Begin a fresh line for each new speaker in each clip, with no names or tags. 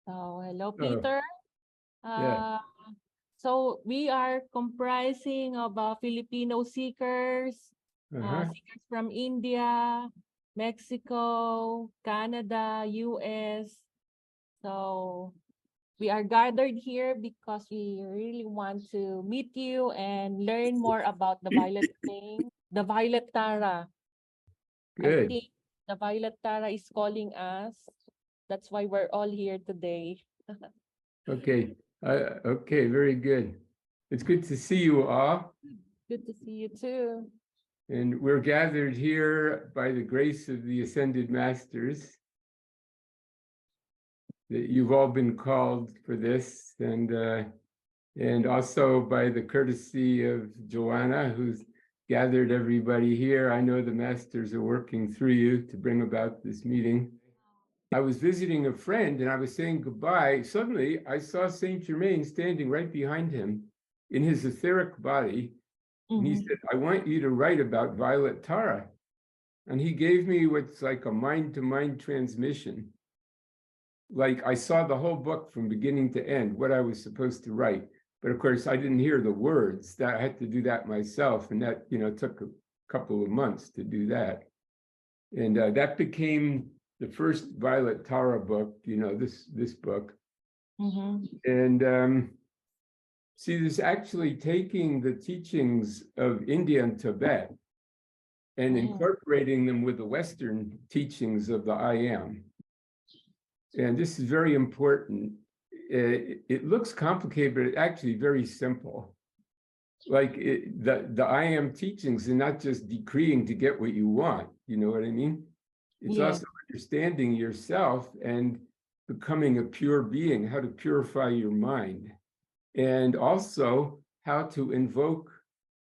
So, hello,
Oh,
Peter.
yeah.
So we are comprising of Filipino seekers,
Uh-huh.
seekers from India, Mexico, Canada, US. So we are gathered here because we really want to meet you and learn more about the violet flame, the Violet Tara. I
Good.
think the Violet Tara is calling us. That's why we're all here today.
Okay. Okay, very good. It's good to see you all.
Good to see you too.
And we're gathered here by the grace of the Ascended Masters, that you've all been called for this, and also by the courtesy of Joanna, who's gathered everybody here. I know the Masters are working through you to bring about this meeting. I was visiting a friend and I was saying goodbye. Suddenly, I saw Saint Germain standing right behind him in his etheric body. And he said, I want you to write about Violet Tara. And he gave me what's like a mind-to-mind transmission. Like I saw the whole book from beginning to end, what I was supposed to write. But of course, I didn't hear the words. That I had to do that myself. And that, took a couple of months to do that. And that became the first Violet Tara book, this book. And see, this actually taking the teachings of India and Tibet and incorporating them with the Western teachings of the I Am. And this is very important. It looks complicated, but it's actually very simple. Like the I Am teachings are not just decreeing to get what you want, you know what I mean? It's also understanding yourself and becoming a pure being, how to purify your mind, and also how to invoke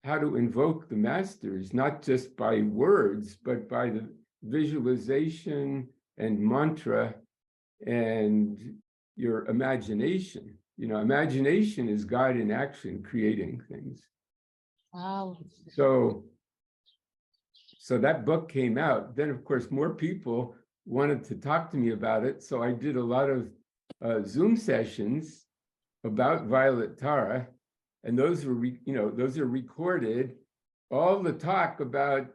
the masters, not just by words, but by the visualization and mantra and your imagination. Imagination is God in action, creating things.
Wow.
So that book came out. Then, of course, more people wanted to talk to me about it. So I did a lot of Zoom sessions about Violet Tara, and those are recorded. All the talk about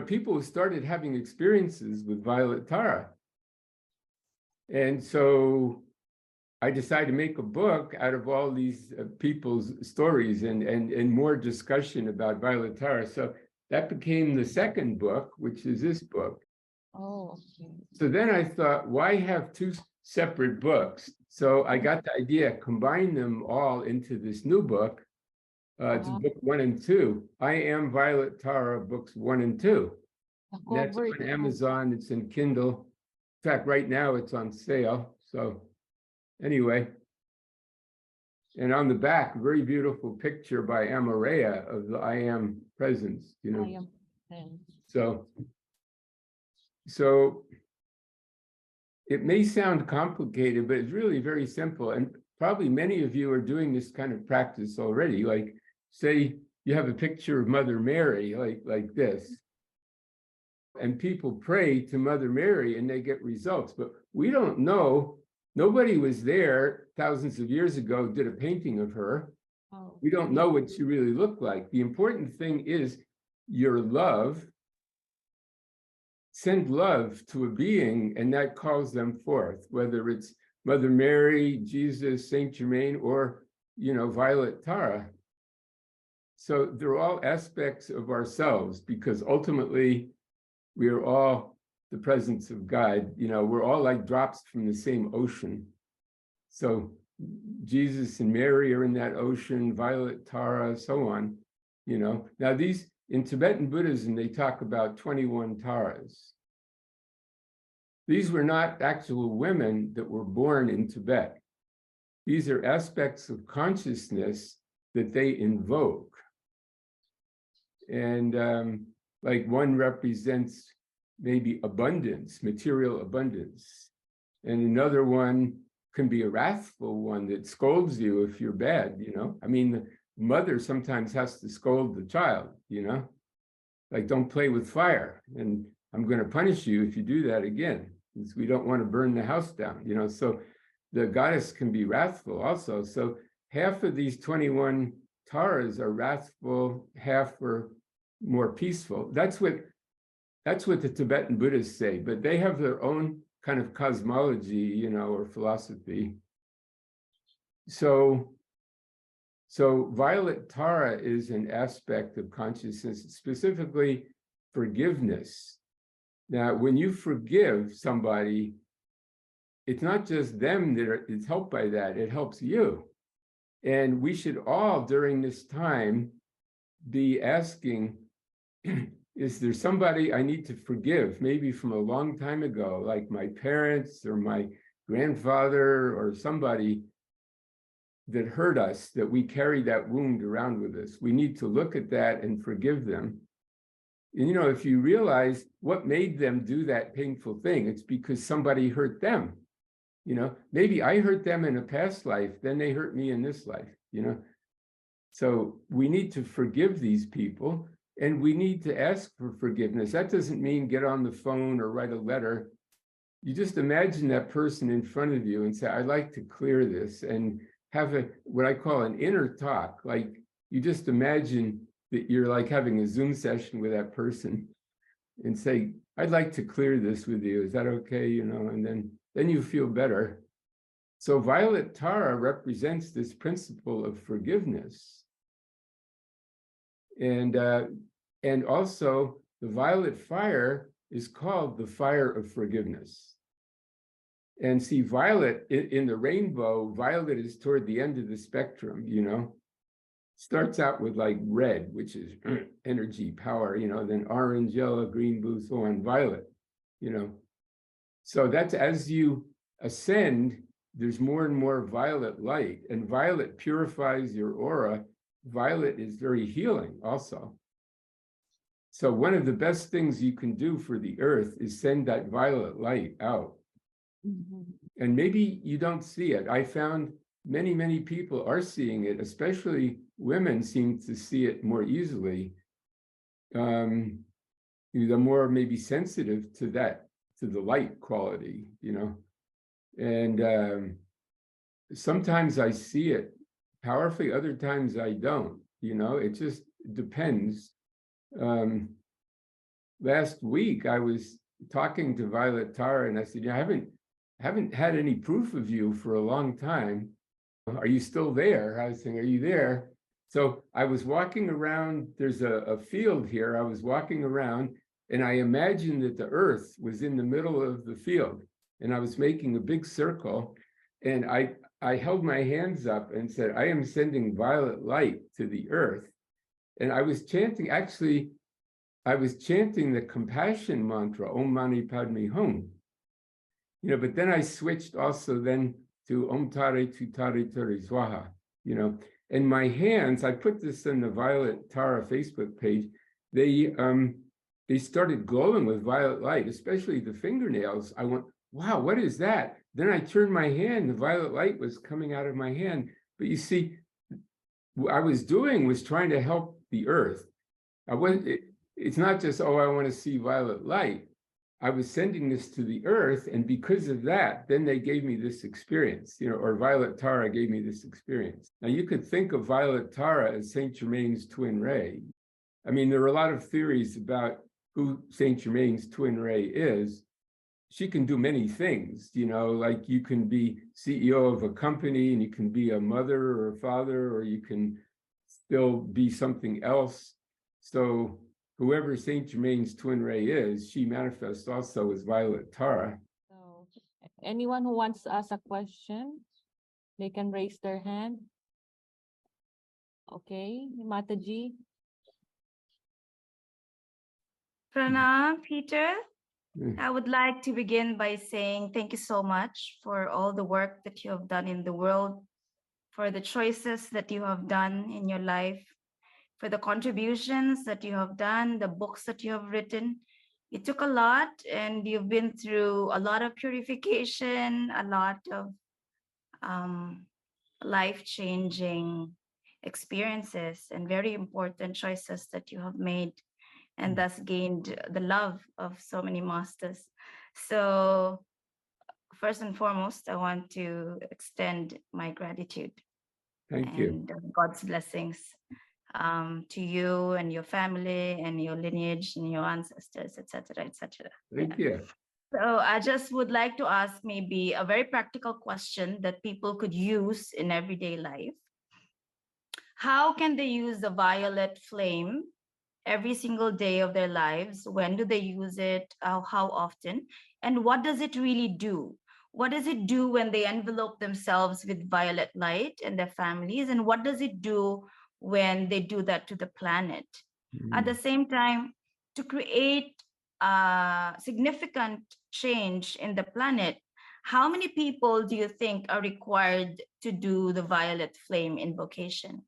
people who started having experiences with Violet Tara. And so I decided to make a book out of all these people's stories and more discussion about Violet Tara. So that became the second book, which is this book.
Oh, okay.
So then I thought, why have two separate books? So I got the idea, combine them all into this new book. It's book 1 and 2. I Am Violet Tara, books 1 and 2. That's on Amazon. It's in Kindle. In fact, right now it's on sale. So anyway, and on the back, a very beautiful picture by Maria of the I Am presence,
I am.
So it may sound complicated, but it's really very simple. And probably many of you are doing this kind of practice already. Like, say you have a picture of Mother Mary, like this, and people pray to Mother Mary and they get results. But we don't know. Nobody was there thousands of years ago, did a painting of her. We don't know what she really looked like. The important thing is your love. Send love to a being, and that calls them forth, whether it's Mother Mary, Jesus, Saint Germain, or, Violet Tara. So they're all aspects of ourselves, because ultimately we are all the presence of God. We're all like drops from the same ocean. So Jesus and Mary are in that ocean, Violet Tara, so on. Now these, in Tibetan Buddhism, they talk about 21 Taras. These were not actual women that were born in Tibet. These are aspects of consciousness that they invoke. And like one represents maybe abundance, material abundance. And another one can be a wrathful one that scolds you if you're bad, I mean, the mother sometimes has to scold the child, like, don't play with fire, and I'm going to punish you if you do that again, because we don't want to burn the house down, So the goddess can be wrathful also. So half of these 21 Taras are wrathful, half are more peaceful. That's what the Tibetan Buddhists say, but they have their own kind of cosmology, or philosophy. So Violet Tara is an aspect of consciousness, specifically forgiveness. Now, when you forgive somebody, it's not just them that is helped by that, it helps you. And we should all, during this time, be asking, is there somebody I need to forgive, maybe from a long time ago, like my parents or my grandfather or somebody that hurt us, that we carry that wound around with us. We need to look at that and forgive them. And, if you realize what made them do that painful thing, it's because somebody hurt them. Maybe I hurt them in a past life, then they hurt me in this life, So we need to forgive these people, and we need to ask for forgiveness. That doesn't mean get on the phone or write a letter. You just imagine that person in front of you and say, I'd like to clear this, and have what I call an inner talk. Like, you just imagine that you're like having a Zoom session with that person and say, I'd like to clear this with you. Is that okay? And then you feel better. So Violet Tara represents this principle of forgiveness. And also the violet fire is called the fire of forgiveness. And see, violet in the rainbow, violet is toward the end of the spectrum, starts out with like red, which is energy, power, then orange, yellow, green, blue, so on, violet, So that's, as you ascend, there's more and more violet light, and violet purifies your aura. Violet is very healing also. So one of the best things you can do for the earth is send that violet light out. And maybe you don't see it. I found many, many people are seeing it, especially women seem to see it more easily. They're more maybe sensitive to that, to the light quality, And sometimes I see it powerfully, other times I don't, it just depends. Last week I was talking to Violet Tara and I said, I haven't had any proof of you for a long time. Are you still there? I was saying, are you there? So I was walking around, there's a field here. I was walking around and I imagined that the earth was in the middle of the field, and I was making a big circle, and I held my hands up and said, I am sending violet light to the earth. And I was chanting the compassion mantra, Om Mani Padme Hum. But then I switched also then to Om Tare Tu Tare Tare Swaha, and my hands, I put this in the Violet Tara Facebook page, they started glowing with violet light, especially the fingernails. I went, wow, what is that? Then I turned my hand, the violet light was coming out of my hand. But you see, what I was doing was trying to help the earth. It's not just, I want to see violet light. I was sending this to the earth, and because of that, then they gave me this experience, or Violet Tara gave me this experience. Now, you could think of Violet Tara as Saint Germain's twin ray. I mean, there are a lot of theories about who Saint Germain's twin ray is. She can do many things, like you can be CEO of a company, and you can be a mother or a father, or you can still be something else. So whoever Saint Germain's twin ray is, she manifests also as Violet Tara.
So anyone who wants to ask a question, they can raise their hand. Okay, Mataji.
Pranam, Peter. I would like to begin by saying thank you so much for all the work that you have done in the world, for the choices that you have done in your life, for the contributions that you have done, the books that you have written. It took a lot, and you've been through a lot of purification, a lot of life-changing experiences and very important choices that you have made, and thus gained the love of so many masters. So first and foremost, I want to extend my gratitude
Thank you.
and God's blessings to you and your family and your lineage and your ancestors, etc., etc.
Thank you.
So I just would like to ask maybe a very practical question that people could use in everyday life. How can they use the violet flame every single day of their lives? When do they use it? How often? And what does it really do? What does it do when they envelope themselves with violet light and their families? And what does it do when they do that to the planet? At the same time, to create a significant change in the planet, how many people do you think are required to do the violet flame invocation?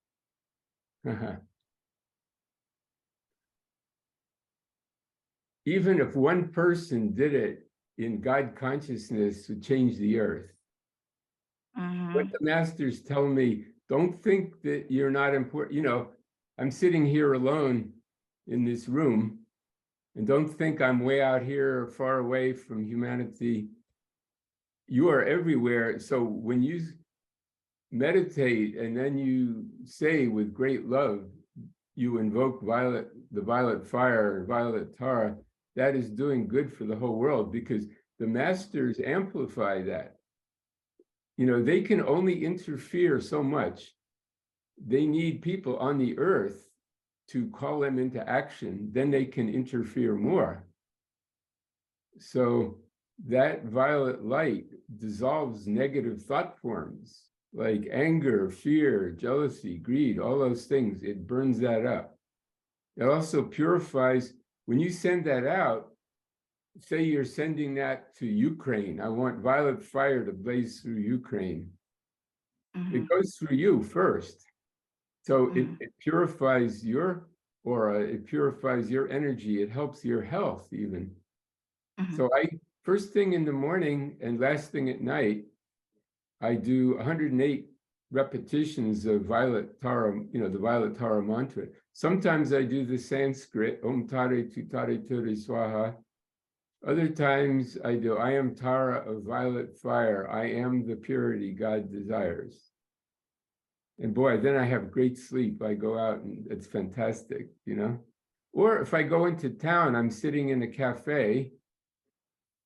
Even if one person did it in God consciousness to change the earth. What the masters tell me, don't think that you're not important. You know, I'm sitting here alone in this room, and don't think I'm way out here far away from humanity. You are everywhere. So when you meditate and then you say with great love, you invoke the violet fire, Violet Tara, that is doing good for the whole world, because the masters amplify that. You know, they can only interfere so much. They need people on the earth to call them into action, then they can interfere more. So that violet light dissolves negative thought forms like anger, fear, jealousy, greed, all those things. It burns that up. It also purifies. When you send that out, say you're sending that to Ukraine, I want violet fire to blaze through Ukraine. It goes through you first. So it purifies your aura, it purifies your energy, it helps your health even. So first thing in the morning and last thing at night, I do 108 repetitions of Violet Tara, you know, the Violet Tara mantra. Sometimes I do the Sanskrit, Om Tare Tutare Ture Swaha. Other times I do, I am Tara of violet fire. I am the purity God desires. And boy, then I have great sleep. I go out and it's fantastic, you know? Or if I go into town, I'm sitting in a cafe,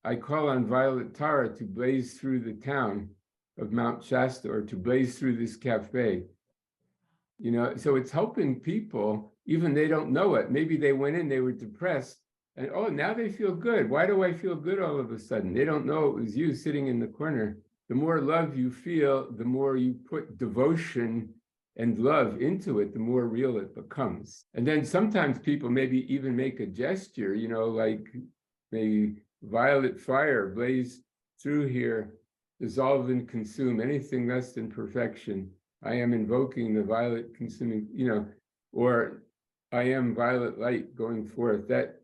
I call on Violet Tara to blaze through the town of Mount Shasta or to blaze through this cafe. You know, so it's helping people, even they don't know it. Maybe they went in, they were depressed, and oh, now they feel good. Why do I feel good all of a sudden? They don't know it was you sitting in the corner. The more love you feel, the more you put devotion and love into it, the more real it becomes. And then sometimes people maybe even make a gesture, you know, like maybe violet fire blaze through here, dissolve and consume anything less than perfection. I am invoking the violet consuming, you know, or I am violet light going forth. That,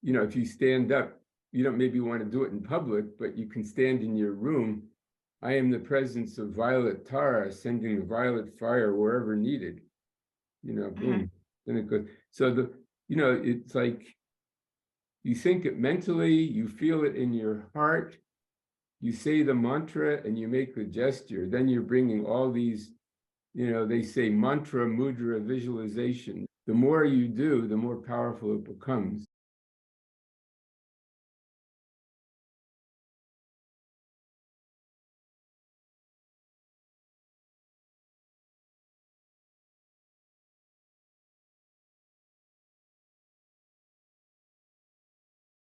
you know, if you stand up, you don't maybe want to do it in public, but you can stand in your room. I am the presence of Violet Tara, sending the violet fire wherever needed. You know, boom. Then it goes. So you know, it's like you think it mentally, you feel it in your heart, you say the mantra and you make the gesture. Then you're bringing all these, you know, they say mantra, mudra, visualization. The more you do, the more powerful it becomes.